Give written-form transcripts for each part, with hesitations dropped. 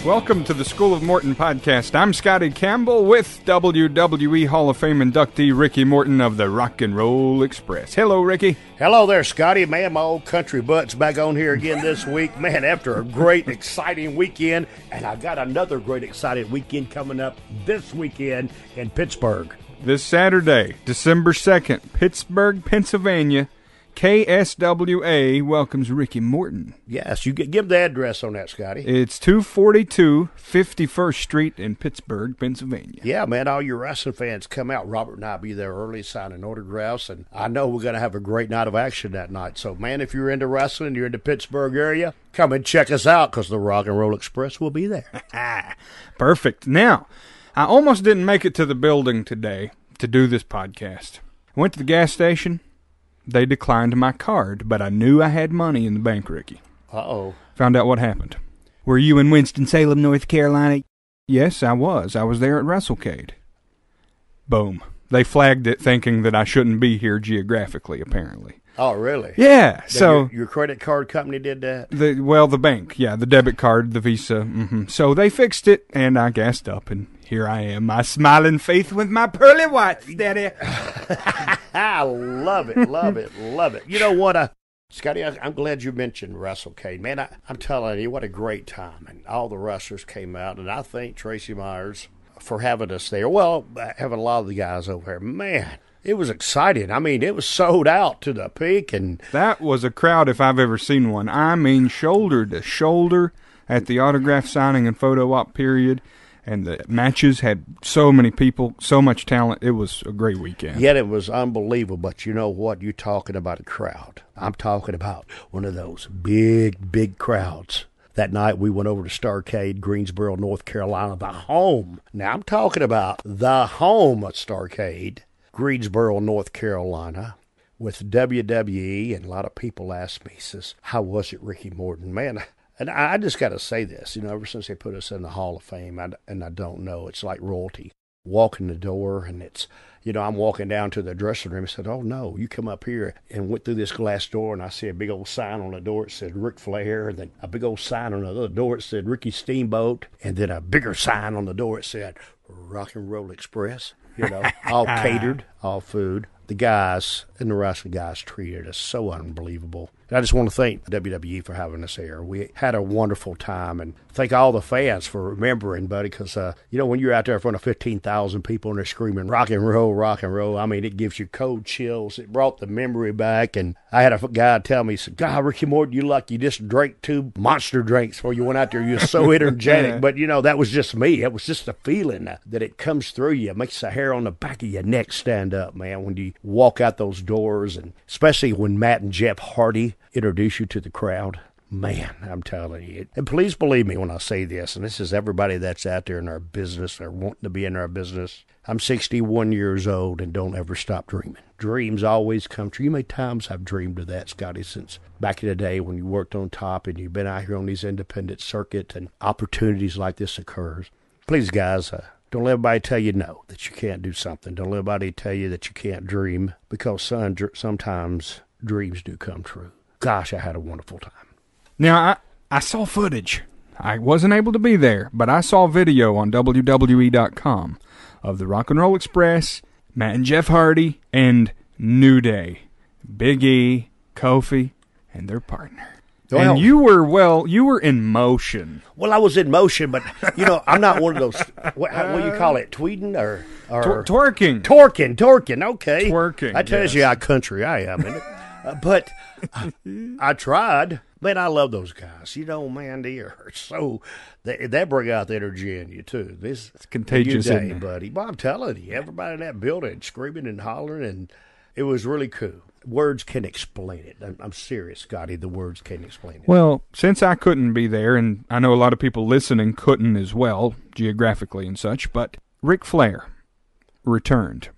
Welcome to the School of Morton podcast. I'm Scotty Campbell with WWE Hall of Fame inductee Ricky Morton of the Rock and Roll Express. Hello, Ricky. Hello there, Scotty. Man, my old country butt's back on here again this week. Man, after a great, exciting weekend, and I got another great, exciting weekend coming up this weekend in Pittsburgh. This Saturday, December 2nd, Pittsburgh, Pennsylvania, KSWA welcomes Ricky Morton. Yes, you give the address on that, Scotty. It's 242 51st Street in Pittsburgh, Pennsylvania. Yeah, man, all your wrestling fans come out. Robert and I will be there early signing autographs, and I know we're going to have a great night of action that night. So, man, if you're into wrestling, you're in the Pittsburgh area, come and check us out because the Rock and Roll Express will be there. Perfect. Now, I almost didn't make it to the building today to do this podcast. I went to the gas station. They declined my card, but I knew I had money in the bank, Ricky. Uh-oh. Found out what happened. Were you in Winston-Salem, North Carolina? Yes, I was. I was there at WrestleCade. Boom. They flagged it thinking that I shouldn't be here geographically, apparently. Oh, really? Yeah. So your credit card company did that? The bank. Yeah, the debit card, the Visa. Mm-hmm. So they fixed it, and I gassed up, and here I am, my smiling face with my pearly whites, Daddy. I love it, love it, love it. You know what, Scotty, I'm glad you mentioned WrestleCade. Man, I'm telling you, what a great time. And all the wrestlers came out, and I thank Tracy Myers for having us there. Well, having a lot of the guys over there. Man, it was exciting. I mean, it was sold out to the peak. And that was a crowd if I've ever seen one. I mean, shoulder to shoulder at the autograph signing and photo op period. And the matches had so many people, so much talent. It was a great weekend. Yet it was unbelievable. But you know what? You're talking about a crowd. I'm talking about one of those big, big crowds. That night we went over to Starrcade, Greensboro, North Carolina, the home. Now I'm talking about the home of Starrcade, Greensboro, North Carolina, with WWE. And a lot of people ask me, says, how was it, Ricky Morton? Man, and I just got to say this, ever since they put us in the Hall of Fame, and I don't know, it's like royalty. Walk in the door, and it's, I'm walking down to the dressing room and said, oh, no, you come up here, and went through this glass door, and I see a big old sign on the door. It said Ric Flair, and then a big old sign on the other door. It said Ricky Steamboat, and then a bigger sign on the door. It said Rock and Roll Express, all catered, all food. The guys and the wrestling guys treated us so unbelievable. And I just want to thank WWE for having us here. We had a wonderful time, and thank all the fans for remembering, buddy, because, when you're out there in front of 15,000 people and they're screaming rock and roll, I mean, it gives you cold chills. It brought the memory back, and I had a guy tell me, he said, God, Ricky Morton, you just drank 2 monster drinks before you went out there. You were so energetic. But, that was just me. It was just a feeling that it comes through you. It makes the hair on the back of your neck stand up, man, when you walk out those doors, and especially when Matt and Jeff Hardy introduce you to the crowd. Man, I'm telling you. And please believe me when I say this, and this is everybody that's out there in our business or wanting to be in our business. I'm 61 years old and don't ever stop dreaming. Dreams always come true. You know how many times I've dreamed of that, Scotty, since back in the day when you worked on top and you've been out here on these independent circuits and opportunities like this occurs. Please, guys, don't let everybody tell you no, that you can't do something. Don't let everybody tell you that you can't dream, because sometimes dreams do come true. Gosh, I had a wonderful time. Now, I saw footage. I wasn't able to be there, but I saw video on WWE.com of the Rock and Roll Express, Matt and Jeff Hardy, and New Day, Big E, Kofi, and their partner. Well, and you were in motion. Well, I was in motion, but, I'm not one of those, what do you call it, tweeting or twerking. Twerking, okay. Twerking, that tells you how country I am, isn't it? But I tried. Man, I love those guys. Man, they are so, they bring out the energy in you, too. It's contagious, day, buddy. Well, I'm telling you, everybody in that building screaming and hollering, and it was really cool. Words can explain it. I'm serious, Scotty. The words can't explain it. Well, since I couldn't be there, and I know a lot of people listening couldn't as well, geographically and such, but Ric Flair returned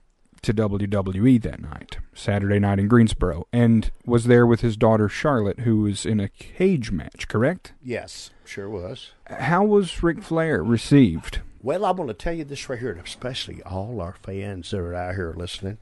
to WWE that night, Saturday night in Greensboro, and was there with his daughter Charlotte, who was in a cage match, correct? Yes, sure was. How was Ric Flair received? Well, I'm going to tell you this right here, and especially all our fans that are out here listening.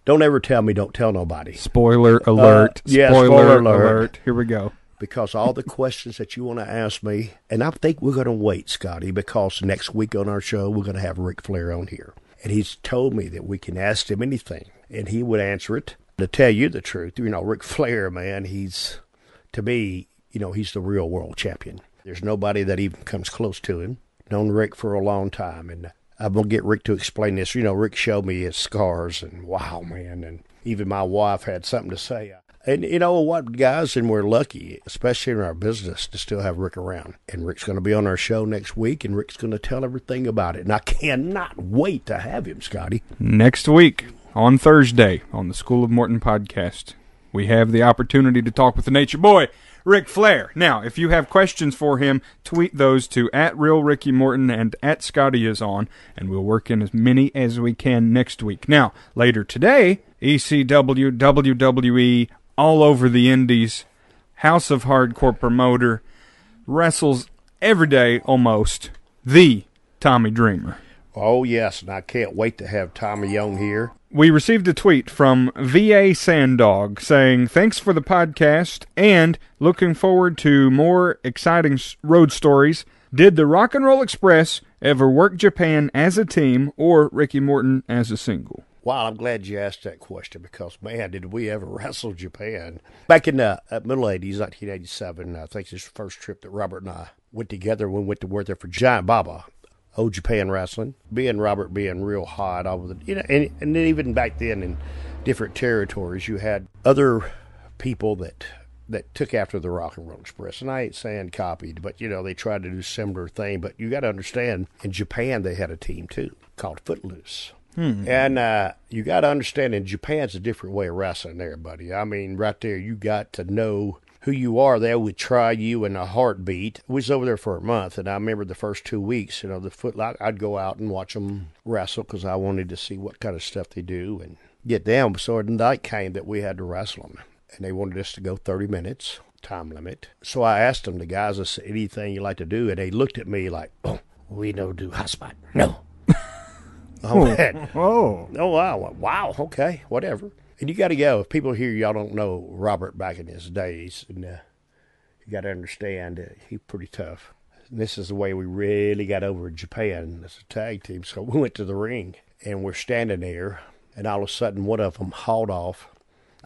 Don't ever tell me don't tell nobody. Spoiler alert. Spoiler alert. Here we go. because all the questions that you want to ask me, and I think we're going to wait, Scotty, because next week on our show, we're going to have Ric Flair on here. And he's told me that we can ask him anything, and he would answer it. To tell you the truth, Ric Flair, man, to me, he's the real world champion. There's nobody that even comes close to him. Known Ric for a long time, and I'm going to get Ric to explain this. Ric showed me his scars, and wow, man, and even my wife had something to say. And you know what, guys, and we're lucky, especially in our business, to still have Ric around. And Ric's going to be on our show next week, and Ric's going to tell everything about it. And I cannot wait to have him, Scotty. Next week, on Thursday, on the School of Morton podcast, we have the opportunity to talk with the Nature Boy, Ric Flair. Now, if you have questions for him, tweet those to @RealRickyMorton and @ScottyIsOn, and we'll work in as many as we can next week. Now, later today, ECW, WWE, all over the indies, House of Hardcore promoter, wrestles every day almost, the Tommy Dreamer. Oh, yes, and I can't wait to have Tommy on here. We received a tweet from VA Sanddog saying, "Thanks for the podcast and looking forward to more exciting road stories. Did the Rock and Roll Express ever work Japan as a team or Ricky Morton as a single?" Wow, I'm glad you asked that question because, man, did we ever wrestle Japan. Back in the middle 80s, 1987, I think this was the first trip that Robert and I went together. We went to work there for Giant Baba, old Japan wrestling. Robert being real hot, and then even back then in different territories, you had other people that took after the Rock and Roll Express. And I ain't saying copied, but, they tried to do a similar thing. But you got to understand, in Japan, they had a team, too, called Footloose. And you got to understand, in Japan's a different way of wrestling there, buddy. I mean, right there, you got to know who you are. They would try you in a heartbeat. We was over there for a month, and I remember the first 2 weeks, I'd go out and watch them wrestle because I wanted to see what kind of stuff they do and get down. So the night came that we had to wrestle them, and they wanted us to go 30 minutes, time limit. So I asked them, the guys, I said, anything you like to do? And they looked at me like, "Oh, we don't do hot spot. No." Oh, man. Oh, wow. Wow, okay, whatever. And you got to go. If people here, y'all don't know Robert back in his days, and you got to understand he's pretty tough. And this is the way we really got over in Japan as a tag team. So we went to the ring, and we're standing there, and all of a sudden one of them hauled off.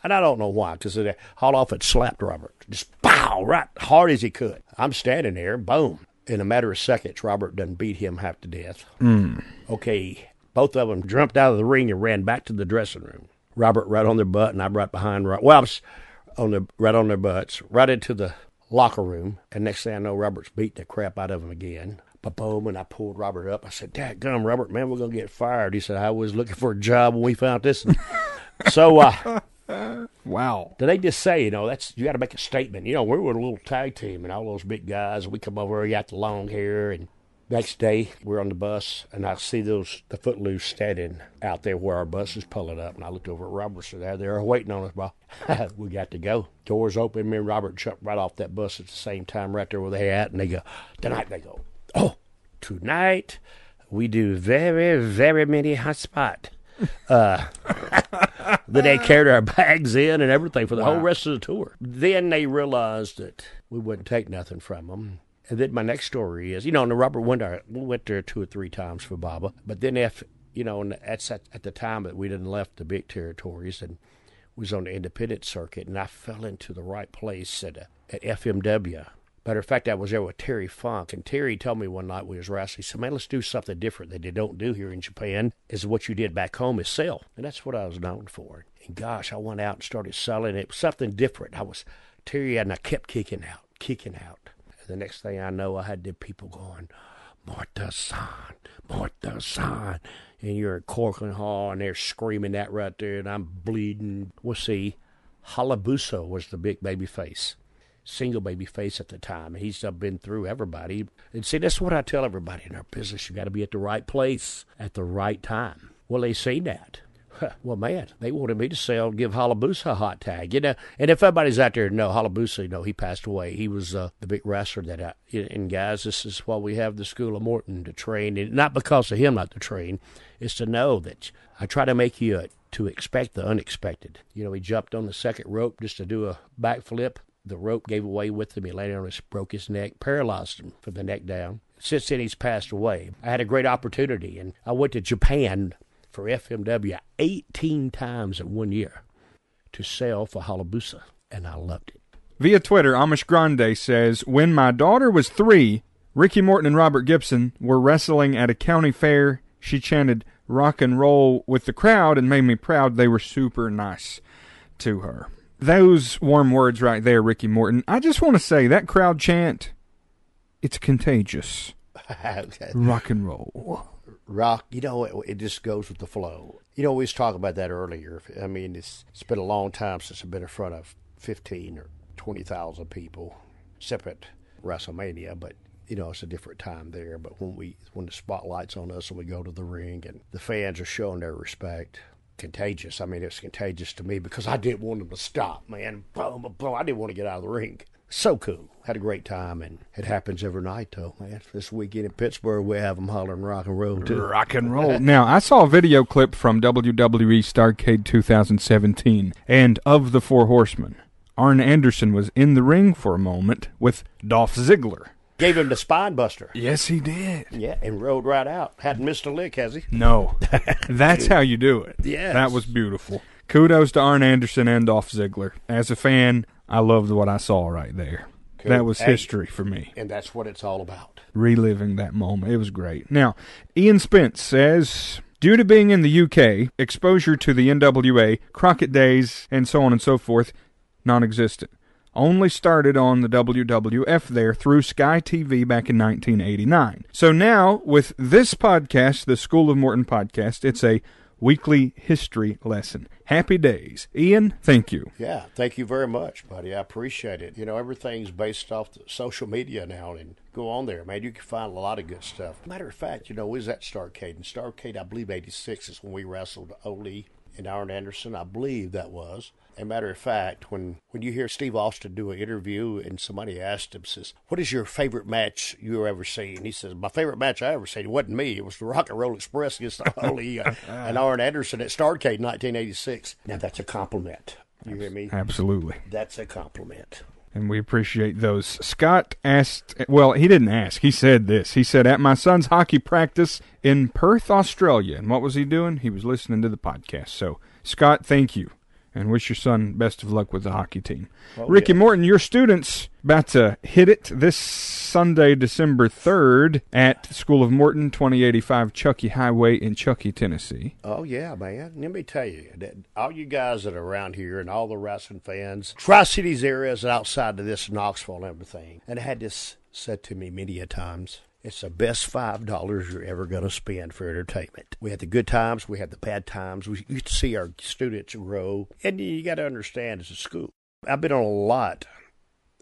And I don't know why, because they hauled off and slapped Robert. Just pow, right hard as he could. I'm standing there, boom. In a matter of seconds, Robert done beat him half to death. Okay, both of them jumped out of the ring and ran back to the dressing room. Robert right on their butt, and I'm right behind. I was right on their butts, right into the locker room. And next thing I know, Robert's beating the crap out of him again. Boom, and I pulled Robert up. I said, "Dadgum, Robert, man, we're going to get fired." He said, "I was looking for a job when we found this." So, wow. They just say, you got to make a statement. We were a little tag team, and all those big guys, we come over, we got the long hair, and next day, we're on the bus, and I see the Footloose standing out there where our bus is pulling up, and I looked over at Robert and said, "They're waiting on us, bro." We got to go. Doors open, me and Robert jumped right off that bus at the same time right there where they at, and they go, "Oh, tonight we do very, very many hot spot." Then they carried our bags in and everything for the whole rest of the tour. Then they realized that we wouldn't take nothing from them. And then my next story is, and Robert we went there 2 or 3 times for Baba. But then and that's at the time that we didn't left the big territories and was on the independent circuit, and I fell into the right place at FMW. Matter of fact, I was there with Terry Funk, and Terry told me one night we was wrestling, he said, "Man, let's do something different that they don't do here in Japan, is what you did back home is sell." And that's what I was known for. And gosh, I went out and started selling. It was something different. Terry, and I kept kicking out. And the next thing I know, I had the people going, Morta-san. And you're in Corcoran Hall, and they're screaming that right there, and I'm bleeding. Well, see, Hayabusa was the big baby face. Single baby face at the time, and he's been through everybody. And see, that's what I tell everybody in our business. You got to be at the right place at the right time. Well, they seen that. Well, man, they wanted me to give Hayabusa a hot tag, And if everybody's out there to know, Hayabusa, he passed away. He was the big wrestler and guys, this is why we have the School of Morton to train. And not because of him not to train, it's to know that I try to make you to expect the unexpected. He jumped on the second rope just to do a backflip. The rope gave away with him. He landed on his, broke his neck, paralyzed him from the neck down. Since then, he's passed away. I had a great opportunity, and I went to Japan for FMW 18 times in 1 year to sell for Hayabusa, and I loved it. Via Twitter, Amish Grande says, when my daughter was 3, Ricky Morton and Robert Gibson were wrestling at a county fair. She chanted rock and roll with the crowd and made me proud. They were super nice to her. Those warm words right there, Ricky Morton. I just want to say that crowd chant, it's contagious. Rock and roll. Rock, it just goes with the flow. We was talking about that earlier. I mean, it's been a long time since I've been in front of 15 or 20,000 people, except at WrestleMania, but it's a different time there. But when the spotlight's on us and we go to the ring and the fans are showing their respect, contagious. I mean, it's contagious to me because I didn't want them to stop, man. Boom, boom. I didn't want to get out of the ring. So cool. Had a great time, and it happens every night, though, man. This weekend in Pittsburgh, we have them hollering rock and roll, too. Rock and roll. Now, I saw a video clip from WWE Starrcade 2017, and of the Four Horsemen, Arn Anderson was in the ring for a moment with Dolph Ziggler. Gave him the spine buster. Yes, he did. Yeah, and rode right out. Hadn't missed a lick, has he? No. That's how you do it. Yes. That was beautiful. Kudos to Arn Anderson and Dolph Ziggler. As a fan, I loved what I saw right there. Cool. That was history for me. And that's what it's all about. Reliving that moment. It was great. Now, Ian Spence says, due to being in the UK, exposure to the NWA, Crockett Days, and so on and so forth, non-existent. Only started on the WWF there through Sky TV back in 1989. So now, with this podcast, the School of Morton podcast, it's a weekly history lesson. Happy days. Ian, thank you. Yeah, thank you very much, buddy. I appreciate it. Everything's based off the social media now, and go on there, man. You can find a lot of good stuff. Matter of fact, we was at Starrcade, and Starrcade, I believe, 86 is when we wrestled Ole and Arn Anderson. I believe that was. And matter of fact, when you hear Steve Austin do an interview and somebody asked him, says, what is your favorite match you ever seen? He says, my favorite match I ever seen, it wasn't me. It was the Rock and Roll Express against Ole and Arn Anderson at Starrcade 1986. Now, that's a compliment. You hear me? Absolutely. That's a compliment. And we appreciate those. Scott asked, well, he didn't ask. He said this. He said, at my son's hockey practice in Perth, Australia. And what was he doing? He was listening to the podcast. So, Scott, thank you. And wish your son best of luck with the hockey team. Oh, Ricky Morton, your students about to hit it this Sunday, December 3rd at School of Morton, 2085 Chuckey Highway in Chuckey, Tennessee. Oh, yeah, man. Let me tell you, that all you guys that are around here and all the wrestling fans, Tri-Cities areas and outside of this, Knoxville and everything, and I had this said to me many a times, it's the best $5 you're ever going to spend for entertainment. We had the good times. We had the bad times. We used to see our students grow. And you got to understand, it's a school. I've been on a lot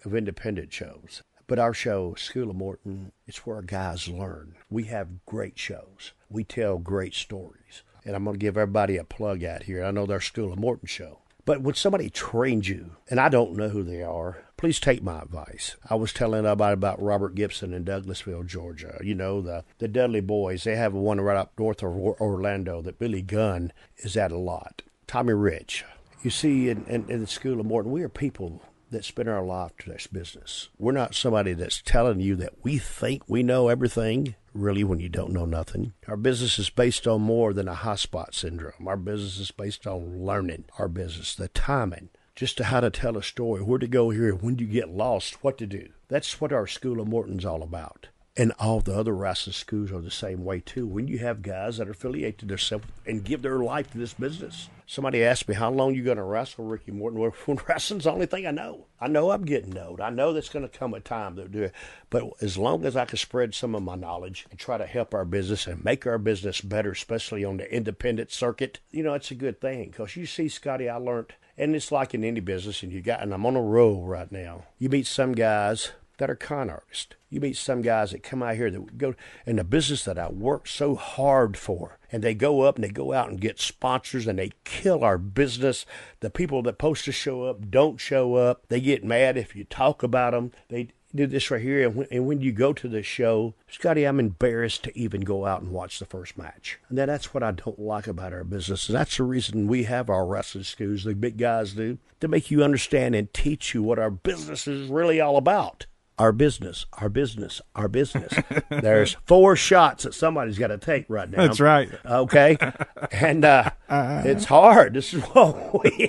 of independent shows. But our show, School of Morton, it's where our guys learn. We have great shows. We tell great stories. And I'm going to give everybody a plug out here. I know their School of Morton show. But when somebody trains you, and I don't know who they are, please take my advice. I was telling everybody about Robert Gibson in Douglasville, Georgia. The Dudley Boys, they have one right up north of Orlando that Billy Gunn is at a lot. Tommy Rich. You see, in the School of Morton, we are people that spend our life to this business. We're not somebody that's telling you that we think we know everything, really, when you don't know nothing. Our business is based on more than a high spot syndrome. Our business is based on learning our business, the timing, just to how to tell a story, where to go here, when you get lost, what to do. That's what our School of Morton's all about. And all the other wrestling schools are the same way, too. When you have guys that are affiliated to themselves and give their life to this business. Somebody asked me, how long you going to wrestle, Ricky Morton? Well, wrestling's the only thing I know. I know I'm getting old. I know there's going to come a time to do it. But as long as I can spread some of my knowledge and try to help our business and make our business better, especially on the independent circuit, it's a good thing. Because you see, Scotty, I learned, and it's like in any business, and I'm on a roll right now. You meet some guys that are con artists. You meet some guys that come out here that go in the business that I worked so hard for, and they go up and they go out and get sponsors and they kill our business. The people that supposed to show up don't show up. They get mad if you talk about them. do this right here, and when you go to the show, Scotty, I'm embarrassed to even go out and watch the first match. And that's what I don't like about our business. And that's the reason we have our wrestling schools, the big guys do, to make you understand and teach you what our business is really all about. Our business, our business, our business. There's 4 shots that somebody's got to take right now. That's right. Okay? And it's hard. This is what we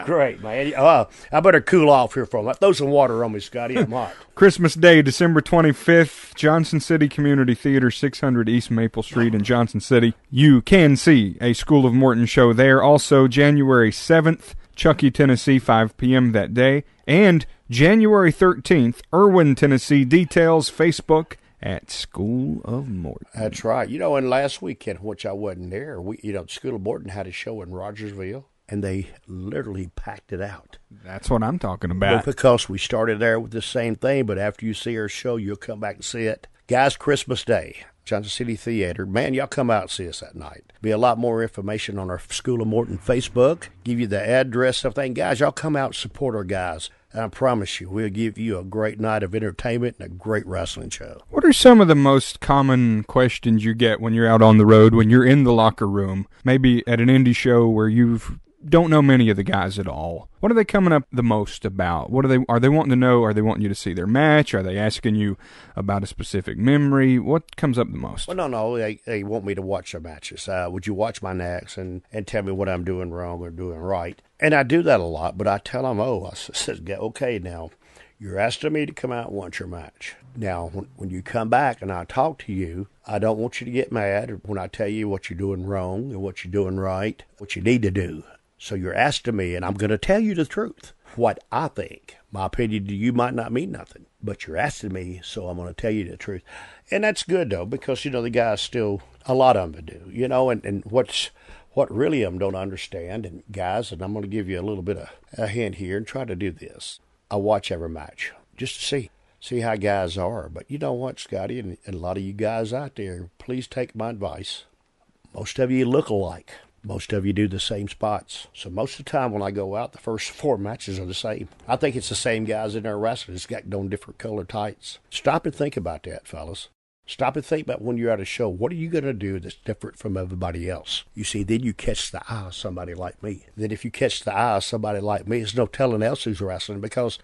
Great, man. I better cool off here for a minute. Throw some water on me, Scotty. I'm hot. Christmas Day, December 25th, Johnson City Community Theater, 600 East Maple Street in Johnson City. You can see a School of Morton show there. Also, January 7th, Chuckey, Tennessee, 5 p.m. that day. And January 13th, Irwin, Tennessee. Details, Facebook at School of Morton. That's right. And last weekend, which I wasn't there, the School of Morton had a show in Rogersville, and they literally packed it out. That's what I'm talking about. Because we started there with the same thing, but after you see our show, you'll come back and see it. Guys, Christmas Day, Johnson City Theater. Man, y'all come out and see us that night. Be a lot more information on our School of Morton Facebook. Give you the address, everything. Guys, y'all come out and support our guys. And I promise you, we'll give you a great night of entertainment and a great wrestling show. What are some of the most common questions you get when you're out on the road, when you're in the locker room, maybe at an indie show where you don't know many of the guys at all? What are they coming up the most about? Are they wanting to know? Are they wanting you to see their match? Are they asking you about a specific memory? What comes up the most? Well, no, they want me to watch their matches. Would you watch my next and tell me what I'm doing wrong or doing right? And I do that a lot, but I tell them, I said, okay, now, you're asking me to come out and watch your match. Now, when you come back and I talk to you, I don't want you to get mad when I tell you what you're doing wrong and what you're doing right, what you need to do. So you're asking me, and I'm going to tell you the truth, what I think. My opinion to you might not mean nothing, but you're asking me, so I'm going to tell you the truth. And that's good, though, because, the guys still, a lot of them do, and what really them don't understand, and guys, and I'm going to give you a little bit of a hint here and try to do this. I watch every match just to see how guys are. But you know what, Scotty, and a lot of you guys out there, please take my advice. Most of you look alike. Most of you do the same spots. So most of the time when I go out, the first 4 matches are the same. I think it's the same guys in there wrestling. It's got on different color tights. Stop and think about that, fellas. Stop and think about when you're at a show, what are you going to do that's different from everybody else? You see, then you catch the eye of somebody like me. Then if you catch the eye of somebody like me, there's no telling else who's wrestling, because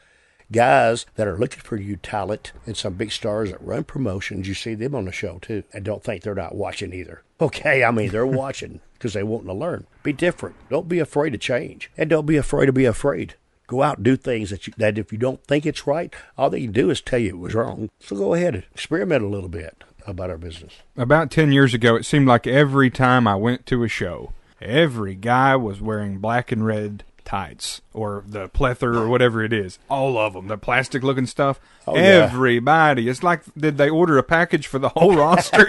guys that are looking for you talent and some big stars that run promotions, you see them on the show too, and don't think they're not watching either. Okay, they're watching because they want to learn. Be different. Don't be afraid to change, and don't be afraid to be afraid. Go out and do things that if you don't think it's right, all they can do is tell you it was wrong. So go ahead and experiment a little bit about our business. About 10 years ago, it seemed like every time I went to a show, every guy was wearing black and red tights or the pleather or whatever it is. All of them, the plastic looking stuff. Oh, everybody. Yeah. It's like, did they order a package for the whole roster,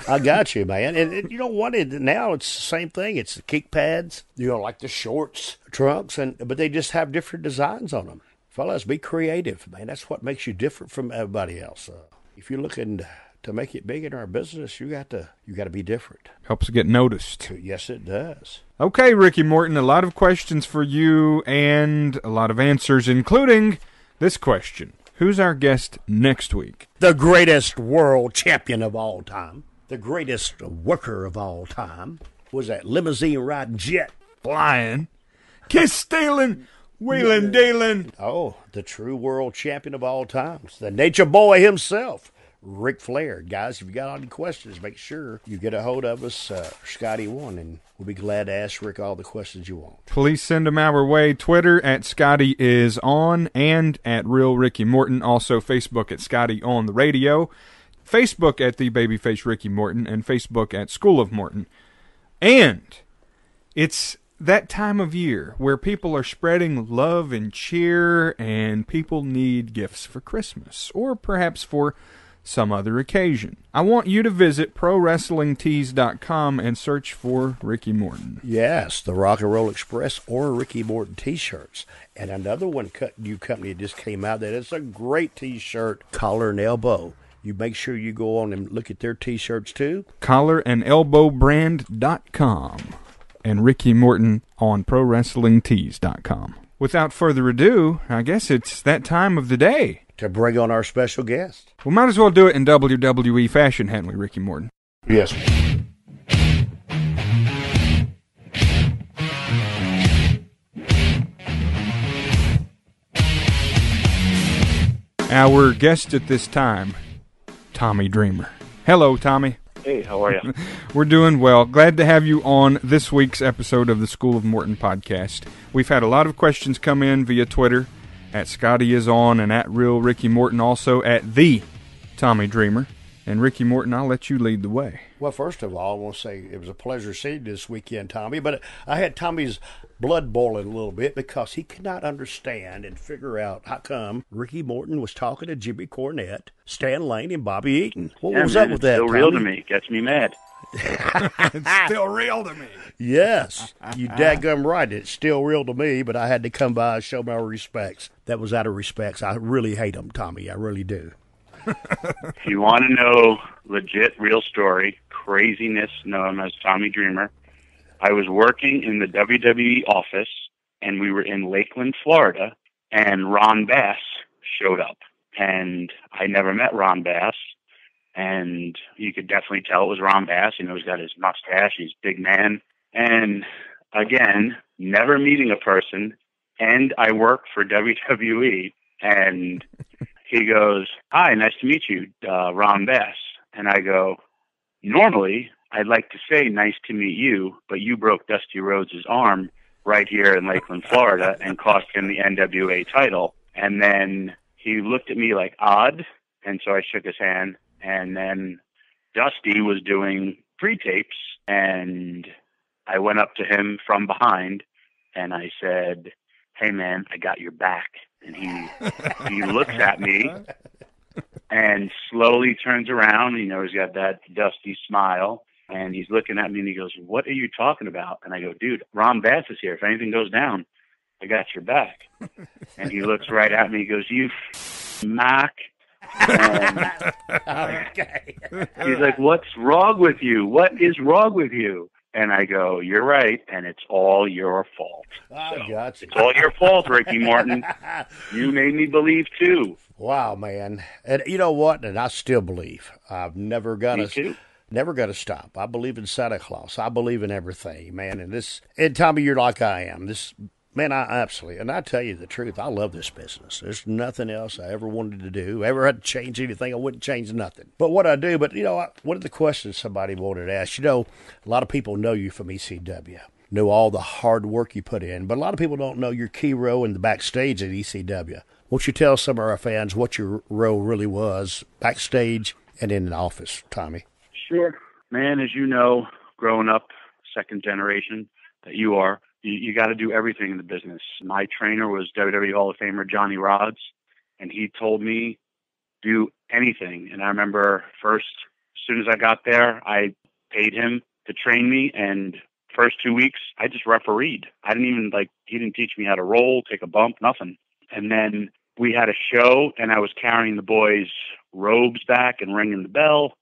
I got you, man. And you know what? Now it's the same thing. It's the kick pads, like the shorts, trunks, but they just have different designs on them. Fellas, be creative, man. That's what makes you different from everybody else. If you're looking to make it big in our business, you got to be different. Helps get noticed. Yes, it does. Okay, Ricky Morton, a lot of questions for you and a lot of answers, including this question. Who's our guest next week? The greatest world champion of all time. The greatest worker of all time. Was that limousine riding, jet flying, kiss stealing, wheeling dealing. Oh, the true world champion of all times. The nature boy himself. Ric Flair. Guys, if you got any questions, make sure you get a hold of us, Scotty1, and we'll be glad to ask Rick all the questions you want. Please send them our way. Twitter at Scotty is on and at Real Ricky Morton. Also Facebook at Scotty on the Radio. Facebook at The Babyface Ricky Morton and Facebook at School of Morton. And it's that time of year where people are spreading love and cheer and people need gifts for Christmas or perhaps for some other occasion. I want you to visit ProWrestlingTees.com and search for Ricky Morton. Yes, the Rock and Roll Express or Ricky Morton T-shirts. And another new company that just came out that is a great T-shirt, Collar and Elbow. You make sure you go on and look at their T-shirts too. CollarandElbowBrand.com and Ricky Morton on ProWrestlingTees.com. without further ado, I guess it's that time of the day to bring on our special guest. We might as well do it in WWE fashion, hadn't we, Ricky Morton? Yes. Our guest at this time, Tommy Dreamer. Hello, Tommy. Hey, how are you? We're doing well. Glad to have you on this week's episode of the School of Morton podcast. We've had a lot of questions come in via Twitter, at Scotty is on, and at Real Ricky Morton, also at the Tommy Dreamer. And Ricky Morton, I'll let you lead the way. Well, first of all, I want to say it was a pleasure seeing you this weekend, Tommy. But I had Tommy's blood boiling a little bit because he could not understand and figure out how come Ricky Morton was talking to Jimmy Cornette, Stan Lane, and Bobby Eaton. What was up with that, It's still Tommy? real to me. Gets me mad. It's still real to me. Yes, you dadgum right. It's still real to me, but I had to come by and show my respects. That was out of respects. I really hate him, Tommy. I really do. If you want to know legit, real story, craziness known as Tommy Dreamer, I was working in the WWE office, and we were in Lakeland, Florida, and Ron Bass showed up. And I never met Ron Bass, and you could definitely tell it was Ron Bass. You know, he's got his mustache, he's a big man. And again, never meeting a person, and I work for WWE, and he goes, "Hi, nice to meet you, Ron Bass." And I go, "Normally, I'd like to say nice to meet you, but you broke Dusty Rhodes' arm right here in Lakeland, Florida, and cost him the NWA title." And then he looked at me like odd, and so I shook his hand. And then Dusty was doing pre-tapes, and I went up to him from behind, and I said, "Hey, man, I got your back." And he looks at me and slowly turns around. You know, he's got that Dusty smile, and he's looking at me, and he goes, "What are you talking about?" And I go, "Dude, Ron Bass is here. If anything goes down, I got your back." And he looks right at me. He goes, "You Mac." And Okay. he's like, "What's wrong with you? What is wrong with you?" And I go, "You're right, and it's all your fault." I got you. It's all your fault, Ricky Morton. You made me believe, too. Wow, man. And you know what? And I still believe. I've never Me gonna too. stop. I believe in Santa Claus. I believe in everything, man. And Tommy, you're like I am. Man, I absolutely, and I tell you the truth, I love this business. There's nothing else I ever wanted to do. Ever had to change anything, I wouldn't change nothing. But what I do, one of the questions somebody wanted to ask, a lot of people know you from ECW, know all the hard work you put in, but a lot of people don't know your key role in the backstage at ECW. Won't you tell some of our fans what your role really was backstage and in the office, Tommy? Sure. Man, as you know, growing up, second generation that you are, you got to do everything in the business. My trainer was WWE Hall of Famer Johnny Rodz, and he told me, do anything. And I remember first, as soon as I got there, I paid him to train me, and first 2 weeks, I just refereed. I didn't even, he didn't teach me how to roll, take a bump, nothing. And then we had a show, and I was carrying the boys' robes back and ringing the bell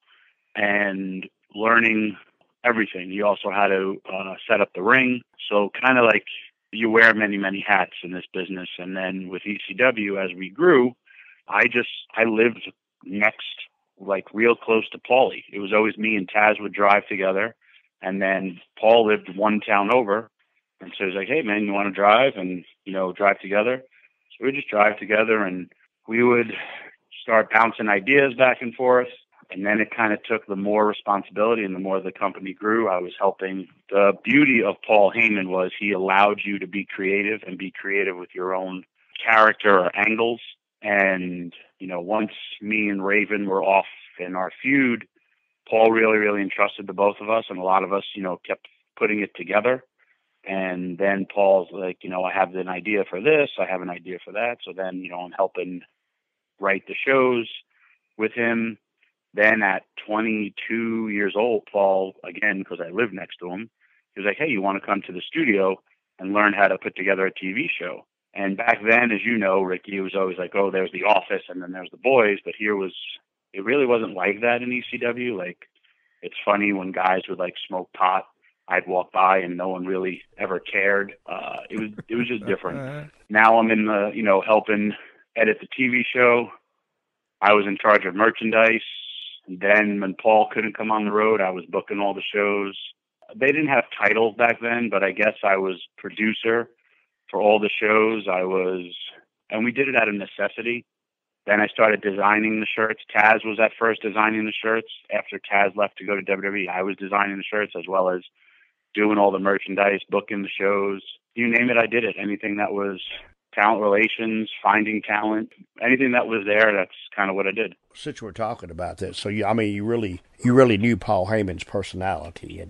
and learning everything. You also had to set up the ring. So kind of like you wear many, many hats in this business. And then with ECW, as we grew, I lived next, real close to Paulie. It was always me and Taz would drive together. And then Paul lived one town over. And so he's like, "Hey, man, you want to drive and, drive together?" So we just drive together, and we would start bouncing ideas back and forth. And then it kind of took the more responsibility, and the more the company grew, I was helping. The beauty of Paul Heyman was he allowed you to be creative and be creative with your own character or angles. And, once me and Raven were off in our feud, Paul really, really entrusted the both of us, and a lot of us, kept putting it together. And then Paul's like, I have an idea for this, I have an idea for that. So then, I'm helping write the shows with him. Then at 22 years old, Paul, again, because I lived next to him, he was like, "Hey, you want to come to the studio and learn how to put together a TV show?" And back then, as you know, Ricky, it was always like, "Oh, there's The Office and then there's The Boys." But it really wasn't like that in ECW. It's funny when guys would smoke pot I'd walk by and no one really ever cared. It was just different. Now I'm in the, helping edit the TV show. I was in charge of merchandise. And then when Paul couldn't come on the road, I was booking all the shows. They didn't have titles back then, but I guess I was producer for all the shows. And we did it out of necessity. Then I started designing the shirts. Taz was at first designing the shirts. After Taz left to go to WWE, I was designing the shirts as well as doing all the merchandise, booking the shows. You name it, I did it. Anything that was talent relations, finding talent, anything that was there, that's kind of what I did. Since we're talking about this, so you really knew Paul Heyman's personality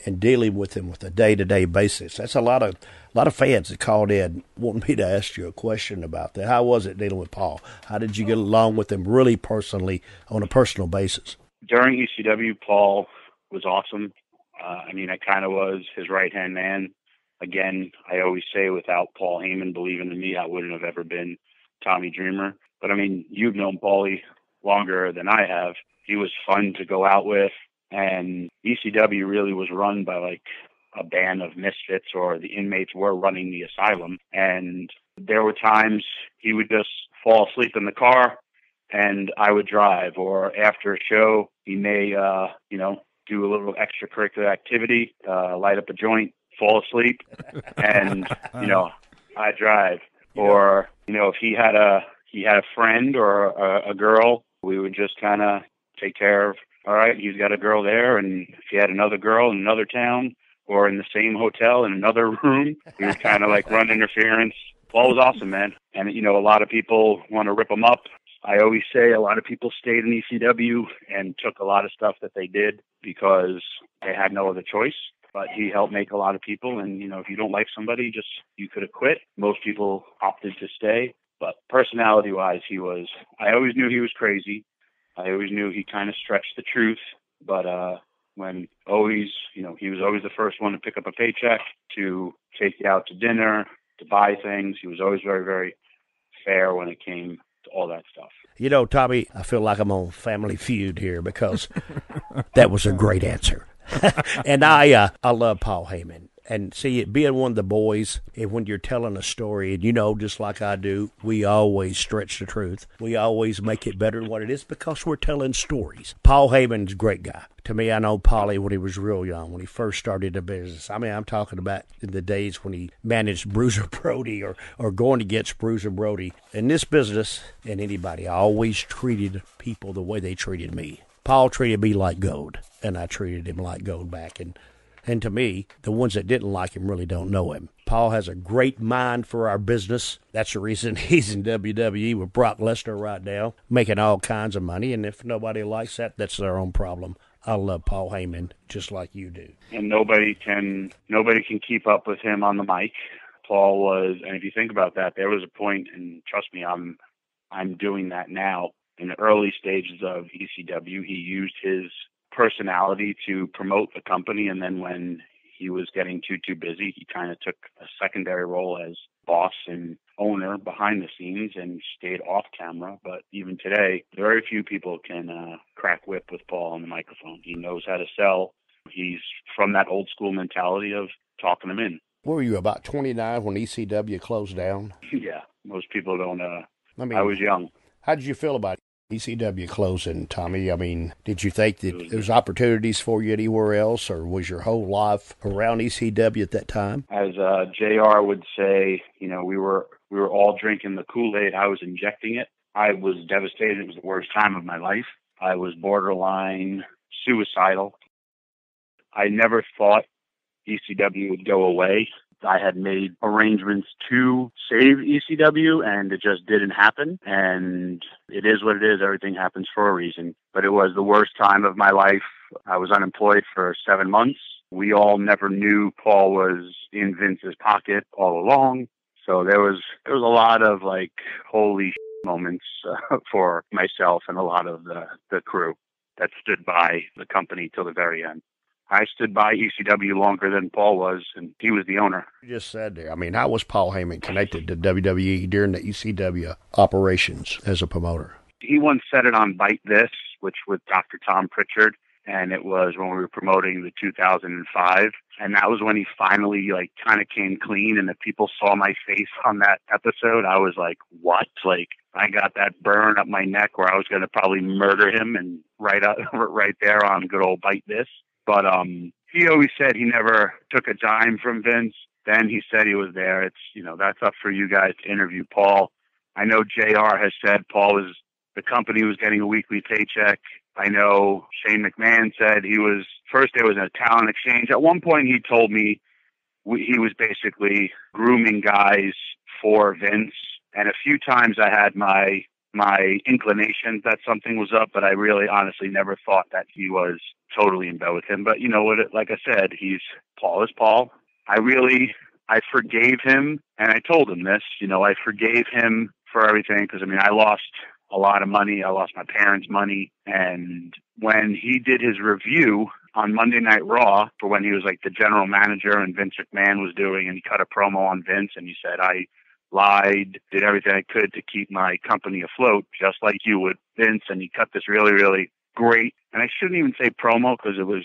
and dealing with him with a day-to-day basis. That's a lot of fans that called in wanting me to ask you a question about that. How was it dealing with Paul? How did you get along with him really personally on a personal basis? During ECW, Paul was awesome. I kind of was his right-hand man. Again, I always say without Paul Heyman believing in me, I wouldn't have ever been Tommy Dreamer. But, you've known Paulie longer than I have. He was fun to go out with. And ECW really was run by like a band of misfits, or the inmates were running the asylum. And there were times he would just fall asleep in the car and I would drive, or after a show, he may, do a little extracurricular activity, light up a joint, fall asleep, and, I drive. Or, if he had a friend or a girl, we would just kind of take care of, all right, he's got a girl there, and if he had another girl in another town or in the same hotel in another room, we would kind of like run interference. Paul was awesome, man. And, a lot of people want to rip him up. I always say a lot of people stayed in ECW and took a lot of stuff that they did because they had no other choice. But he helped make a lot of people. And, if you don't like somebody, you could have quit. Most people opted to stay. But personality-wise, I always knew he was crazy. I always knew he kind of stretched the truth. But he was always the first one to pick up a paycheck, to take you out to dinner, to buy things. He was always very, very fair when it came to all that stuff. Tommy, I feel like I'm on Family Feud here because that was a great answer. And I love Paul Heyman. And see, being one of the boys, and when you're telling a story, and just like I do, we always stretch the truth. We always make it better than what it is because we're telling stories. Paul Heyman's a great guy. To me, I know Paulie when he was real young, when he first started the business. I'm talking about in the days when he managed Bruiser Brody or going against Bruiser Brody. In this business, and anybody, I always treated people the way they treated me. Paul treated me like gold, and I treated him like gold back. And to me, the ones that didn't like him really don't know him. Paul has a great mind for our business. That's the reason he's in WWE with Brock Lesnar right now, making all kinds of money. And if nobody likes that, that's their own problem. I love Paul Heyman just like you do. And nobody can keep up with him on the mic. Paul was, and if you think about that, there was a point, and trust me, I'm doing that now. In the early stages of ECW, he used his personality to promote the company, and then when he was getting too busy, he kind of took a secondary role as boss and owner behind the scenes and stayed off camera. But even today, very few people can crack whip with Paul on the microphone. He knows how to sell. He's from that old school mentality of talking them in. What were you, about 29 when ECW closed down? Yeah, most people don't. I was young. How did you feel about ECW closing, Tommy? Did you think that there was opportunities for you anywhere else, or was your whole life around ECW at that time? As JR would say, we were all drinking the Kool-Aid. I was injecting it. I was devastated. It was the worst time of my life. I was borderline suicidal. I never thought ECW would go away. I had made arrangements to save ECW, and it just didn't happen. And it is what it is. Everything happens for a reason. But it was the worst time of my life. I was unemployed for 7 months. We all never knew Paul was in Vince's pocket all along. So there was a lot of like holy moments for myself and a lot of the crew that stood by the company till the very end. I stood by ECW longer than Paul was, and he was the owner. You just said there, how was Paul Heyman connected to WWE during the ECW operations as a promoter? He once said it on Bite This, which with Dr. Tom Pritchard. and it was when we were promoting the 2005. And that was when he finally like kind of came clean, and the people saw my face on that episode. I was like, what? Like, I got that burn up my neck where I was going to probably murder him, and right there on good old Bite This. But he always said he never took a dime from Vince. Then he said he was there. It's, that's up for you guys to interview Paul. I know JR has said the company was getting a weekly paycheck. I know Shane McMahon said first there was a talent exchange. At one point he told me he was basically grooming guys for Vince. And a few times I had my inclination that something was up, but I really honestly never thought that he was totally in bed with him. But you know what, like I said, Paul is Paul. I forgave him, and I told him this, I forgave him for everything because, I lost a lot of money. I lost my parents' money. And when he did his review on Monday Night Raw for when he was like the general manager and Vince McMahon was doing, and he cut a promo on Vince, and he said, I lied, did everything I could to keep my company afloat, just like you would, Vince. And he cut this really, really great, and I shouldn't even say promo because it was,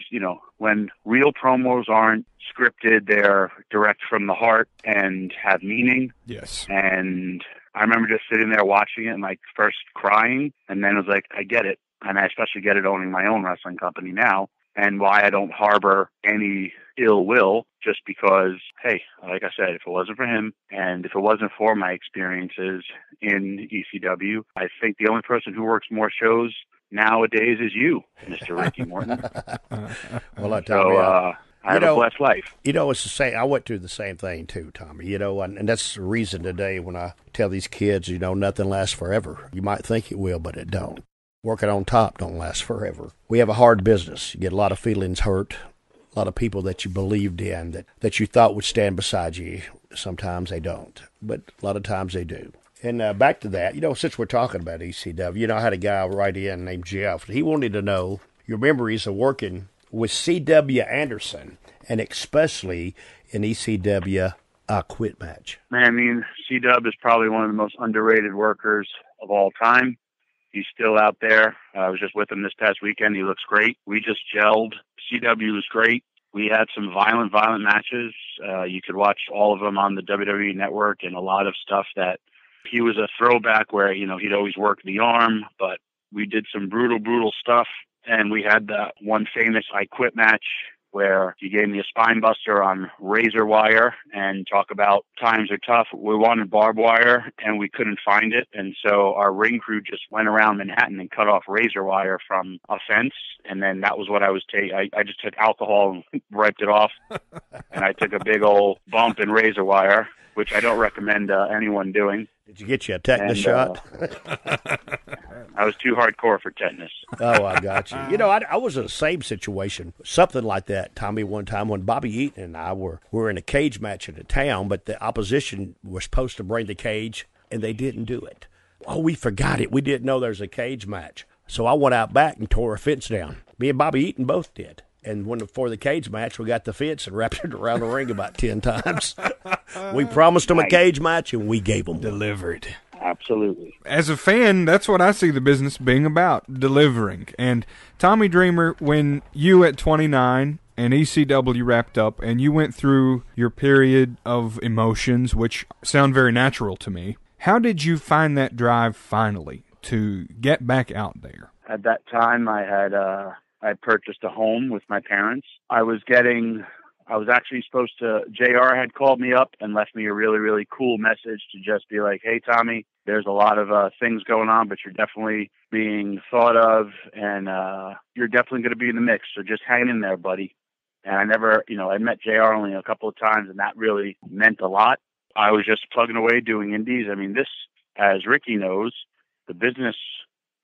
when real promos aren't scripted, they're direct from the heart and have meaning. Yes. And I remember just sitting there watching it and like first crying, and then it was like, I get it. And I especially get it owning my own wrestling company now, and why I don't harbor any ill will, just because, hey, like I said, if it wasn't for him and if it wasn't for my experiences in ECW, I think the only person who works more shows nowadays is you, Mr. Ricky Morton. Well, I tell you, I have a blessed life. It's the same. I went through the same thing too, Tommy. And that's the reason today when I tell these kids, nothing lasts forever. You might think it will, but it don't. Working on top don't last forever. We have a hard business. You get a lot of feelings hurt, a lot of people that you believed in, that you thought would stand beside you. Sometimes they don't, but a lot of times they do. And back to that, since we're talking about ECW, I had a guy write in named Jeff. He wanted to know your memories of working with C.W. Anderson, and especially in ECW Quit Match. Man, C-Dub is probably one of the most underrated workers of all time. He's still out there. I was just with him this past weekend. He looks great. We just gelled. C.W. was great. We had some violent matches. You could watch all of them on the WWE Network, and a lot of stuff that he was a throwback where, he'd always work the arm, but we did some brutal stuff. And we had the one famous I Quit match where he gave me a spine buster on razor wire, and talk about times are tough. We wanted barbed wire and we couldn't find it. And so our ring crew just went around Manhattan and cut off razor wire from a fence. And then that was what I was taking. I just took alcohol and wiped it off. And I took a big old bump in razor wire, which I don't recommend anyone doing. Did you get you a tetanus shot? I was too hardcore for tetanus. Oh, I got you. I was in the same situation, something like that, Tommy, one time when Bobby Eaton and I were in a cage match in the town, but the opposition was supposed to bring the cage, and they didn't do it. Oh, we forgot it. We didn't know there was a cage match. So I went out back and tore a fence down. Me and Bobby Eaton both did. And for the cage match, we got the fence and wrapped it around the ring about 10 times. We promised them a cage match, and we gave them delivered. Absolutely. As a fan, that's what I see the business being about, delivering. And Tommy Dreamer, when you at 29 and ECW wrapped up and you went through your period of emotions, which sound very natural to me, how did you find that drive finally to get back out there? At that time, I purchased a home with my parents. I was actually supposed to, JR had called me up and left me a really, really cool message to just be like, hey, Tommy, there's a lot of things going on, but you're definitely being thought of, and you're definitely going to be in the mix. So just hang in there, buddy. And I never, I met JR only a couple of times, and that really meant a lot. I was just plugging away doing indies. This, as Ricky knows, the business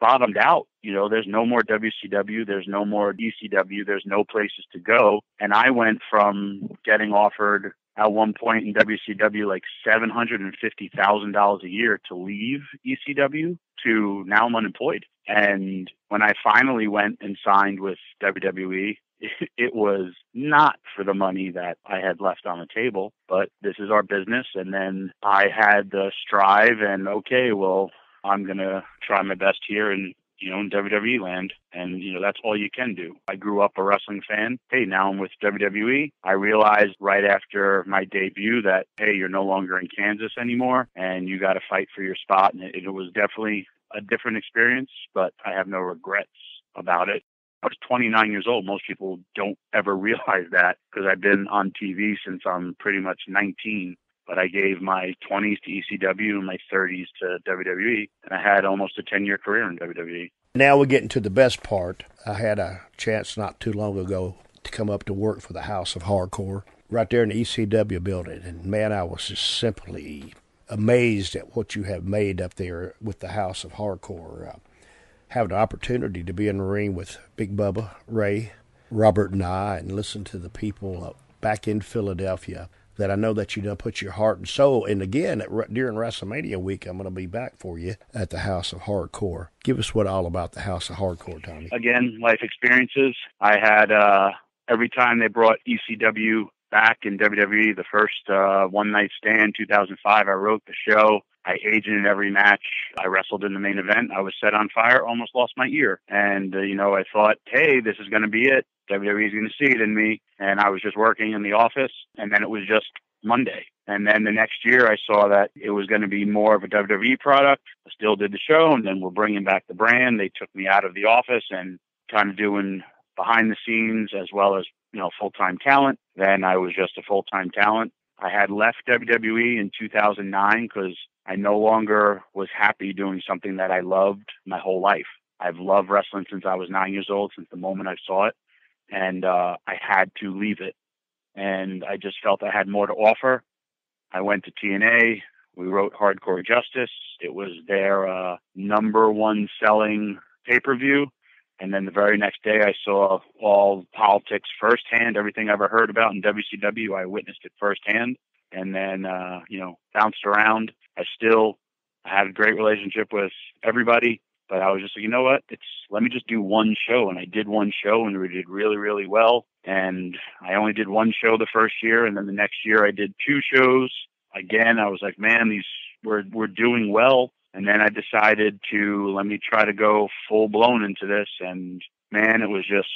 bottomed out. There's no more WCW, there's no more ECW, there's no places to go. And I went from getting offered at one point in WCW like $750,000 a year to leave ECW to now I'm unemployed. And when I finally went and signed with WWE, it was not for the money that I had left on the table, but this is our business. And then I had the strive and, okay, well, I'm going to try my best here and in WWE land. And, that's all you can do. I grew up a wrestling fan. Hey, now I'm with WWE. I realized right after my debut that, hey, you're no longer in Kansas anymore, and you got to fight for your spot. And it was definitely a different experience, but I have no regrets about it. I was 29 years old. Most people don't ever realize that because I've been on TV since I'm pretty much 19. But I gave my 20s to ECW and my 30s to WWE, and I had almost a 10-year career in WWE. Now we're getting to the best part. I had a chance not too long ago to come up to work for the House of Hardcore right there in the ECW building. And, man, I was just simply amazed at what you have made up there with the House of Hardcore. Having the opportunity to be in the ring with Big Bubba, Ray, Robert, and I, and listen to the people back in Philadelphia that I know that you done put your heart and soul. And again, during WrestleMania week, I'm going to be back for you at the House of Hardcore. Give us what all about the House of Hardcore, Tommy. Again, life experiences. I had, every time they brought ECW back in WWE, the first One Night Stand, 2005, I wrote the show. I agented every match. I wrestled in the main event. I was set on fire, almost lost my ear. And, I thought, hey, this is going to be it. WWE is going to see it in me. And I was just working in the office. And then it was just Monday. And then the next year I saw that it was going to be more of a WWE product. I still did the show. And then we're bringing back the brand. They took me out of the office and kind of doing behind the scenes as well as, full-time talent. Then I was just a full-time talent. I had left WWE in 2009 because I no longer was happy doing something that I loved my whole life. I've loved wrestling since I was 9 years old, since the moment I saw it. And I had to leave it. And I just felt I had more to offer. I went to TNA. We wrote Hardcore Justice. It was their number one selling pay-per-view. And then the very next day, I saw all politics firsthand. Everything I ever heard about in WCW, I witnessed it firsthand. And then, bounced around. I had a great relationship with everybody. But I was just like, you know what? Let me just do one show. And I did one show, and we did really, really well. And I only did one show the first year. And then the next year, I did two shows. Again, I was like, man, we're doing well. And then I decided let me try to go full blown into this. And man, it was just,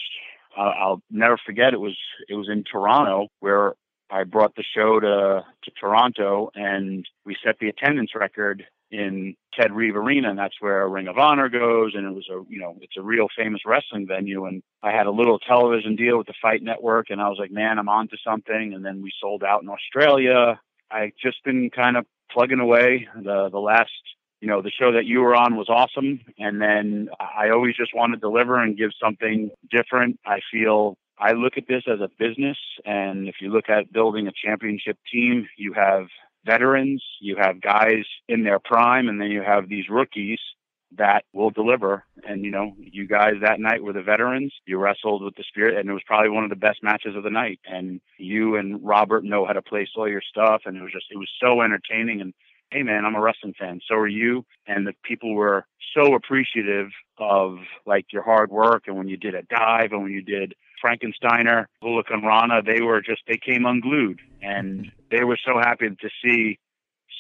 I'll never forget. It was in Toronto where I brought the show to Toronto, and we set the attendance record in Ted Reeve Arena, and that's where Ring of Honor goes. And it was it's a real famous wrestling venue. And I had a little television deal with the Fight Network, and I was like, man, I'm onto something. And then we sold out in Australia. I just been kind of plugging away. The last, the show that you were on was awesome. And then I always just want to deliver and give something different. I look at this as a business. And if you look at building a championship team, you have veterans, you have guys in their prime, and then you have these rookies that will deliver. And, you guys that night were the veterans. You wrestled with the Spirit, and it was probably one of the best matches of the night. And you and Robert know how to place all your stuff, and it was so entertaining. And hey, man, I'm a wrestling fan. So are you. And the people were so appreciative of, your hard work. And when you did a dive and when you did Frankensteiner, Hurricane Rana, they came unglued. And they were so happy to see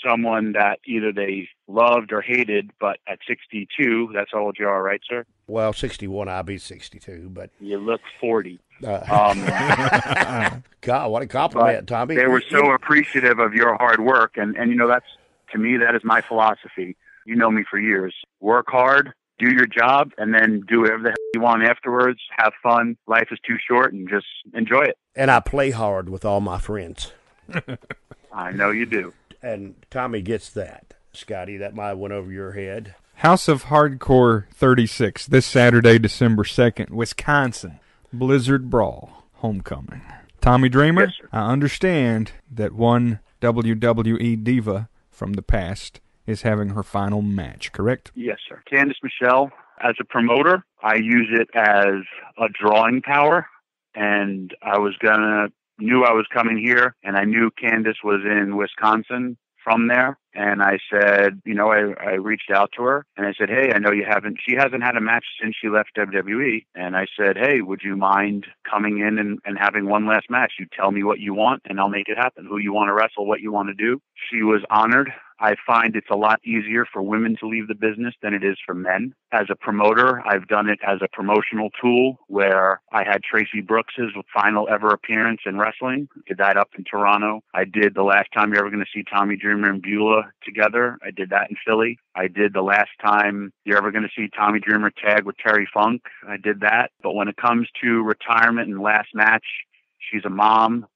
someone that either they loved or hated, but at 62, that's how old you are, right, sir? Well, 61, I'll be 62, but... You look 40. God, what a compliment, Tommy. They were so appreciative of your hard work, and that's, to me, that is my philosophy. You know me for years. Work hard, do your job, and then do whatever the hell you want afterwards. Have fun. Life is too short, and just enjoy it. And I play hard with all my friends. I know you do. And Tommy gets that. Scotty, that might have went over your head. House of Hardcore 36, this Saturday, December 2nd, Wisconsin. Blizzard Brawl, Homecoming. Tommy Dreamer, yes, sir. I understand that one WWE diva from the past is having her final match, correct? Yes, sir. Candice Michelle, as a promoter, I use it as a drawing power, and knew I was coming here, and I knew Candice was in Wisconsin from there, And I said, I reached out to her and I said, hey, I know she hasn't had a match since she left WWE. And I said, hey, would you mind coming in and having one last match? You tell me what you want and I'll make it happen. Who you want to wrestle, what you want to do. She was honored. I find it's a lot easier for women to leave the business than it is for men. As a promoter, I've done it as a promotional tool where I had Tracy Brooks's final ever appearance in wrestling. Did that up in Toronto. I did the last time you're ever going to see Tommy Dreamer and Beulah together. I did that in Philly. I did the last time you're ever going to see Tommy Dreamer tag with Terry Funk. I did that. But when it comes to retirement and last match, she's a mom.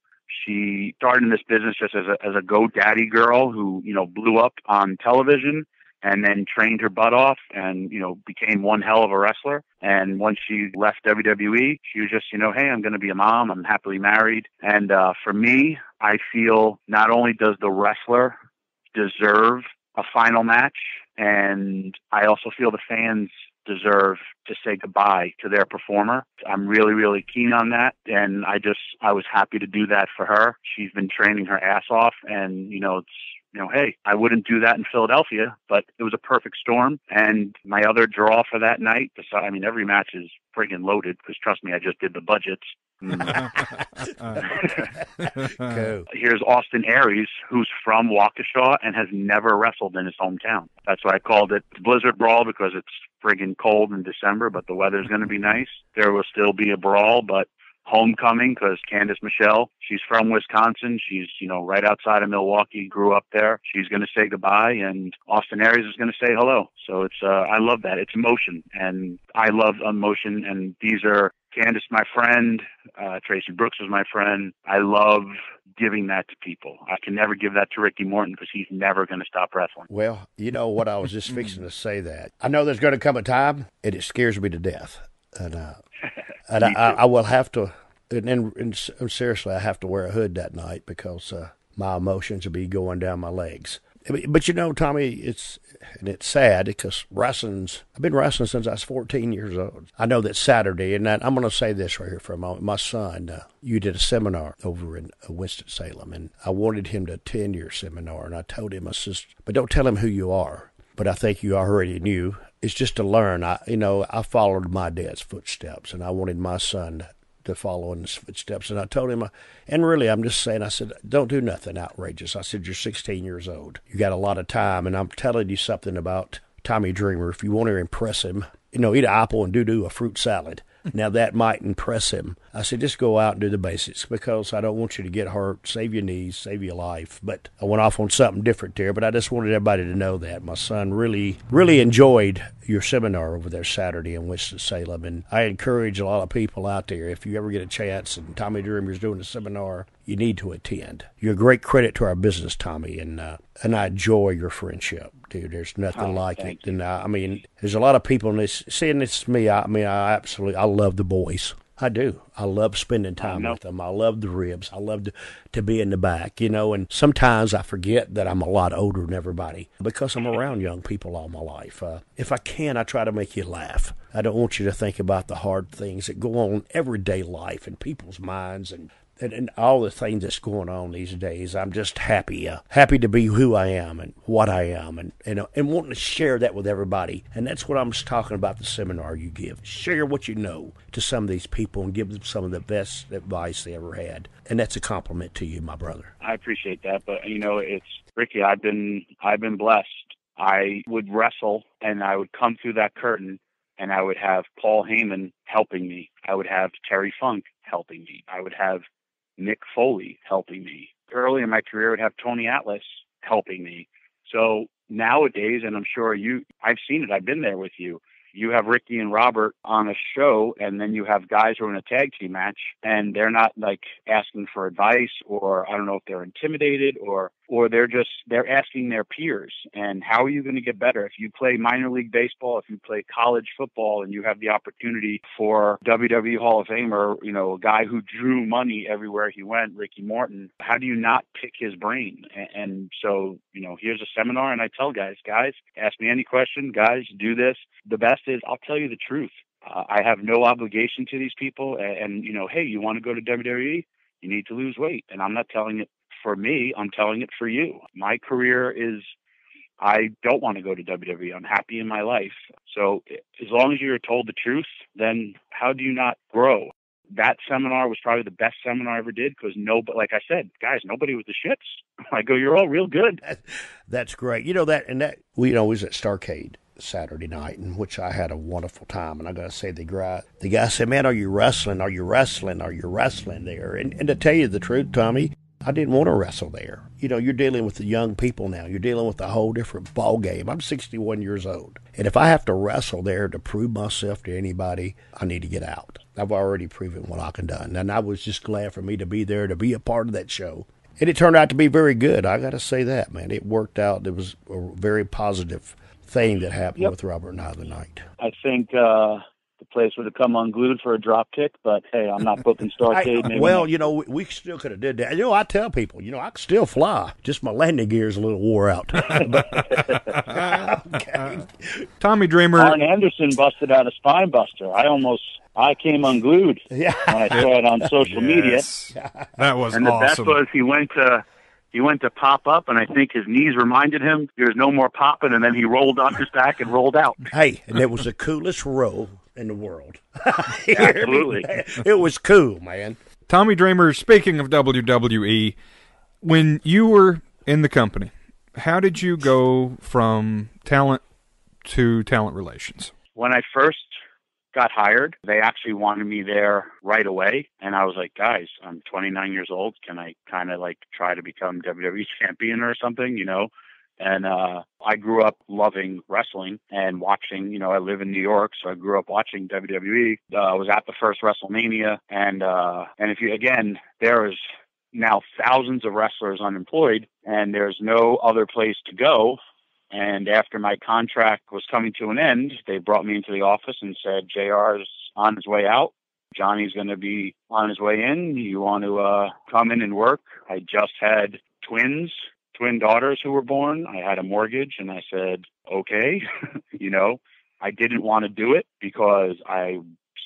She started in this business just as a GoDaddy girl who, blew up on television and then trained her butt off and, became one hell of a wrestler. And once she left WWE, she was just, hey, I'm going to be a mom. I'm happily married. And for me, I feel not only does the wrestler deserve a final match, and I also feel the fans deserve to say goodbye to their performer. I'm really, really keen on that. And I was happy to do that for her. She's been training her ass off and, hey, I wouldn't do that in Philadelphia, but it was a perfect storm. And my other draw for that night, every match is friggin' loaded because trust me, I just did the budgets. Cool. Here's Austin Aries, who's from Waukesha and has never wrestled in his hometown. That's why I called it Blizzard Brawl, because it's friggin' cold in December, but the weather's going to be nice. There will still be a brawl, but homecoming, because Candice Michelle, she's from Wisconsin. She's, right outside of Milwaukee, grew up there. She's going to say goodbye, and Austin Aries is going to say hello. So it's, I love that. It's emotion, and I love emotion, and these are Candice, my friend. Tracy Brooks was my friend. I love giving that to people. I can never give that to Ricky Morton because he's never going to stop wrestling. Well, you know what, I was just fixing to say that. I know there's going to come a time, and it scares me to death. And I will have to, and seriously, I have to wear a hood that night because my emotions will be going down my legs. But Tommy, it's sad because I've been wrestling since I was 14 years old. I know that Saturday, and I'm going to say this right here for a moment. My son, you did a seminar over in Winston-Salem, and I wanted him to attend your seminar, and I told him, but don't tell him who you are. But I think you already knew. It's just to learn. I followed my dad's footsteps, and I wanted my son to follow in his footsteps. And I told him, and really, I'm just saying, I said, don't do nothing outrageous. I said, you're 16 years old. You got a lot of time, and I'm telling you something about Tommy Dreamer. If you want to impress him, eat an apple and do a fruit salad. Now, that might impress him. I said, just go out and do the basics because I don't want you to get hurt, save your knees, save your life. But I went off on something different there, but I just wanted everybody to know that. My son really, really enjoyed your seminar over there Saturday in Winston-Salem, and I encourage a lot of people out there, if you ever get a chance and Tommy Dreamer's doing a seminar, you need to attend. You're a great credit to our business, Tommy, and I enjoy your friendship. Dude, there's nothing like it. And there's a lot of people in this. Seeing it's me. I love the boys. I do. I love spending time with them. I love the ribs. I love to be in the back, and sometimes I forget that I'm a lot older than everybody because I'm around young people all my life. If I can, I try to make you laugh. I don't want you to think about the hard things that go on in everyday life in people's minds and all the things that's going on these days. I'm just happy to be who I am and what I am and wanting to share that with everybody. And that's what I'm just talking about, the seminar you give. Share what you know to some of these people and give them some of the best advice they ever had. And that's a compliment to you, my brother. I appreciate that. But, it's Ricky, I've been blessed. I would wrestle and I would come through that curtain and I would have Paul Heyman helping me. I would have Terry Funk helping me. I would have Mick Foley helping me. Early in my career, I would have Tony Atlas helping me. So nowadays, and I'm sure I've seen it, I've been there with you. You have Ricky and Robert on a show, and then you have guys who are in a tag team match, and they're not like asking for advice, or I don't know if they're intimidated, or they're asking their peers. And how are you going to get better? If you play minor league baseball, if you play college football, and you have the opportunity for WWE Hall of Famer, a guy who drew money everywhere he went, Ricky Morton, how do you not pick his brain? And so, here's a seminar, and I tell guys, ask me any question, guys, do this. The best is I'll tell you the truth. I have no obligation to these people. And hey, you want to go to WWE? You need to lose weight. And I'm not telling it for me. I'm telling it for you. My career is I don't want to go to WWE. I'm happy in my life. So as long as you're told the truth, then how do you not grow? That seminar was probably the best seminar I ever did because like I said, guys, nobody was the shits. I go, you're all real good. That's great. We was at Starrcade Saturday night, in which I had a wonderful time. And I got to say, the guy said, man, are you wrestling? Are you wrestling? Are you wrestling there? And to tell you the truth, Tommy, I didn't want to wrestle there. You're dealing with the young people now. You're dealing with a whole different ball game. I'm 61 years old. And if I have to wrestle there to prove myself to anybody, I need to get out. I've already proven what I can do. And I was just glad for me to be there, to be a part of that show. And it turned out to be very good. I got to say that, man. It worked out. It was a very positive thing that happened with Robert and I the night. I think the place would have come unglued for a drop kick, but hey, I'm not booking Starrcade. We still could have did that. I tell people, I can still fly. Just my landing gear is a little wore out. Okay. Tommy Dreamer. Arn Anderson busted out a spine buster. I came unglued when I saw it on social media. That was and the awesome. best was he went to pop up, and I think his knees reminded him there's no more popping, and then he rolled on his back and rolled out. Hey, and it was the coolest roll in the world. Absolutely. It was cool, man. Tommy Dreamer, speaking of WWE, when you were in the company, how did you go from talent to talent relations? When I first got hired, they actually wanted me there right away. And I was like, guys, I'm 29 years old. Can I kind of try to become WWE champion or something, And I grew up loving wrestling and watching, I live in New York, so I grew up watching WWE. I was at the first WrestleMania. And there is now thousands of wrestlers unemployed, and there's no other place to go. And after my contract was coming to an end, they brought me into the office and said, JR's on his way out. Johnny's going to be on his way in. You want to come in and work? I just had twin daughters who were born. I had a mortgage, and I said, okay. I didn't want to do it because I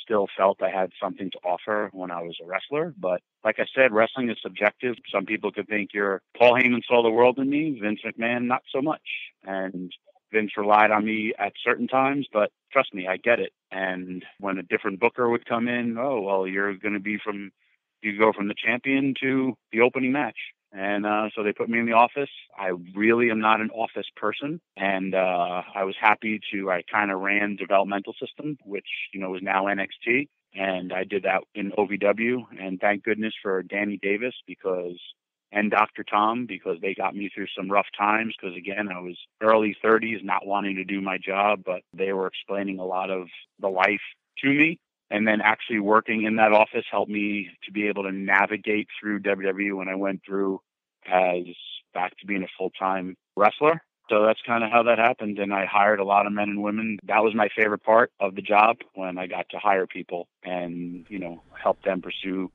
still felt I had something to offer when I was a wrestler. But like I said, wrestling is subjective. Some people could think Paul Heyman saw the world in me, Vince McMahon, not so much. And Vince relied on me at certain times, but trust me, I get it. And when a different booker would come in, you're going to you go from the champion to the opening match. And so they put me in the office. I really am not an office person. And I was happy I kind of ran developmental system, which, is now NXT. And I did that in OVW. And thank goodness for Danny Davis and Dr. Tom, because they got me through some rough times. Because again, I was early 30s, not wanting to do my job, but they were explaining a lot of the life to me. And then actually working in that office helped me to be able to navigate through WWE when I went through as back to being a full-time wrestler. So that's kind of how that happened. And I hired a lot of men and women. That was my favorite part of the job, when I got to hire people and, help them pursue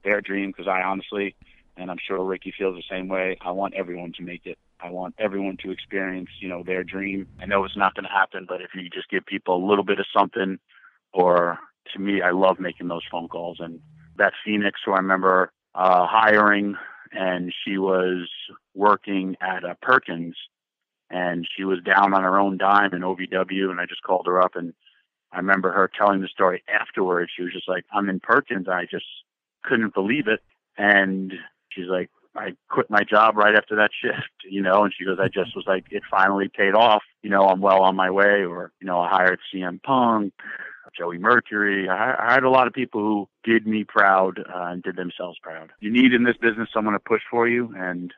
their dream. Because I honestly, and I'm sure Ricky feels the same way, I want everyone to make it. I want everyone to experience, their dream. I know it's not going to happen, but if you just give people a little bit of something, or to me, I love making those phone calls. And that Phoenix, who I remember hiring, and she was working at Perkins, and she was down on her own dime in OVW, and I just called her up, and I remember her telling the story afterwards. She was just like, I'm in Perkins. I just couldn't believe it. And she's like, I quit my job right after that shift, and she goes, I just was like, it finally paid off. I'm well on my way. Or, I hired CM Punk, Joey Mercury. I had a lot of people who did me proud and did themselves proud. You need in this business someone to push for you, and,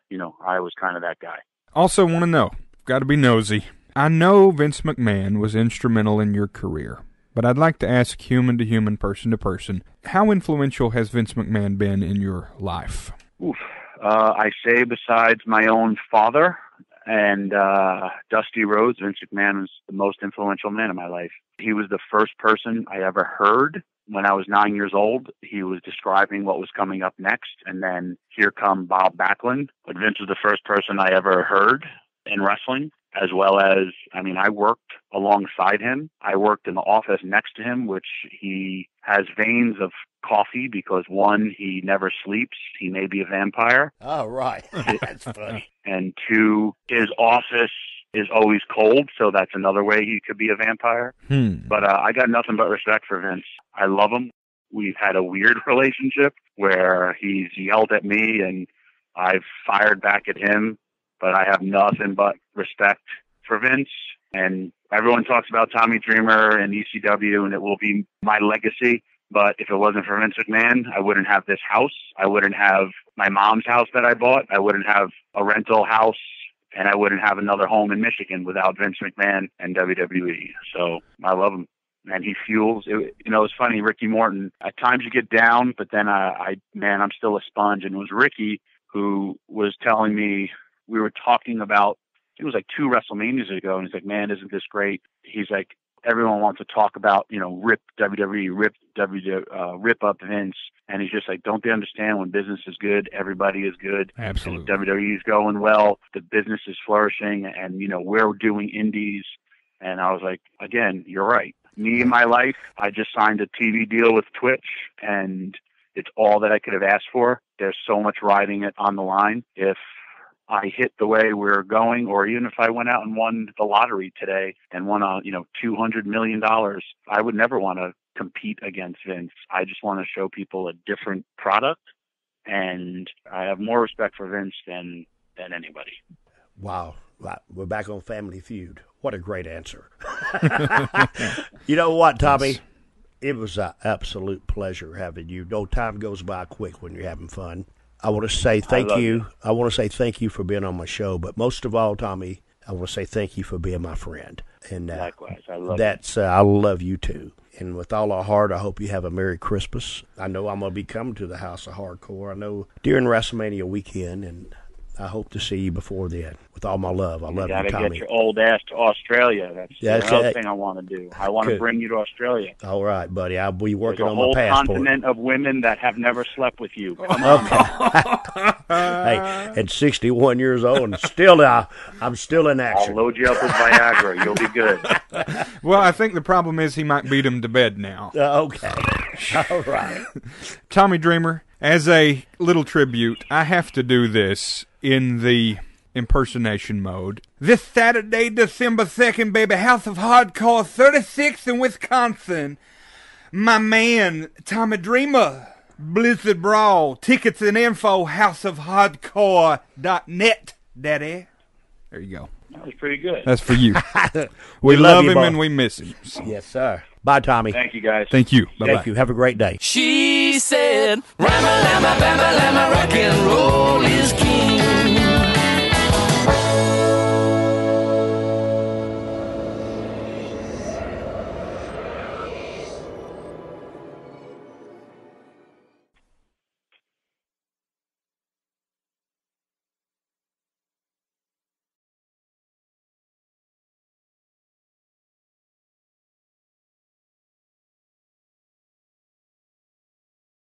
I was kind of that guy. Also want to know, got to be nosy. I know Vince McMahon was instrumental in your career, but I'd like to ask human to human, person to person, how influential has Vince McMahon been in your life? I say besides my own father and Dusty Rhodes, Vince McMahon was the most influential man in my life. He was the first person I ever heard when I was 9 years old. He was describing what was coming up next, and then here come Bob Backlund. But Vince was the first person I ever heard in wrestling, as well as, I worked alongside him. I worked in the office next to him, which he has veins of coffee because, one, he never sleeps. He may be a vampire. Oh, right. That's funny. And two, his office is always cold, so that's another way he could be a vampire. But I got nothing but respect for Vince. I love him. We've had a weird relationship where he's yelled at me and I've fired back at him, but I have nothing but respect for Vince. And everyone talks about Tommy Dreamer and ECW, and it will be my legacy. But if it wasn't for Vince McMahon, I wouldn't have this house. I wouldn't have my mom's house that I bought. I wouldn't have a rental house, and I wouldn't have another home in Michigan without Vince McMahon and WWE. So I love him. And he fuels it. You know, it's funny, Ricky Morton, at times you get down, but then I'm still a sponge. And it was Ricky who was telling me, we were talking about, it was like 2 WrestleManias ago, and he's like, man, isn't this great? He's like, everyone wants to talk about, you know, rip WWE, rip up Vince. And he's just like, don't they understand when business is good, everybody is good. Absolutely. And WWE is going well, the business is flourishing, and, you know, we're doing indies. And I was like, again, you're right. Me in my life, I just signed a TV deal with Twitch, and it's all that I could have asked for. There's so much riding it on the line. If I hit the way we're going, or even if I went out and won the lottery today and won $200 million, I would never want to compete against Vince. I just want to show people a different product, and I have more respect for Vince than anybody. Wow. We're back on Family Feud. What a great answer. You know what, Tommy? Yes. It was an absolute pleasure having you. No time goes by quick when you're having fun. I want to say thank you. I want to say thank you for being on my show, but most of all, Tommy, I want to say thank you for being my friend. And likewise, I love I love you too. And with all our heart, I hope you have a Merry Christmas. I know I'm going to be coming to the House of Hardcore. I know during WrestleMania weekend, and I hope to see you before then. With all my love, I love you, Tommy. You got to get your old ass to Australia. That's the other thing I want to do. I want to bring you to Australia. All right, buddy. I'll be working There's on my passport. a whole continent of women that have never slept with you. Come on. Hey, at 61 years old, and I'm still in action. I'll load you up with Viagra. You'll be good. Well, I think the problem is he might beat him to bed now. Okay. All right. Tommy Dreamer, as a little tribute, I have to do this in the impersonation mode. This Saturday, December 2nd, baby, House of Hardcore, 36th in Wisconsin. My man, Tommy Dreamer, Blizzard Brawl, tickets and info, houseofhardcore.net, daddy. There you go. That was pretty good. That's for you. we love him and we miss him. So. Yes, sir. Bye, Tommy. Thank you, guys. Thank you. Bye-bye. Thank you. Have a great day. She said, Rama, lama, bama, lama, rock and roll is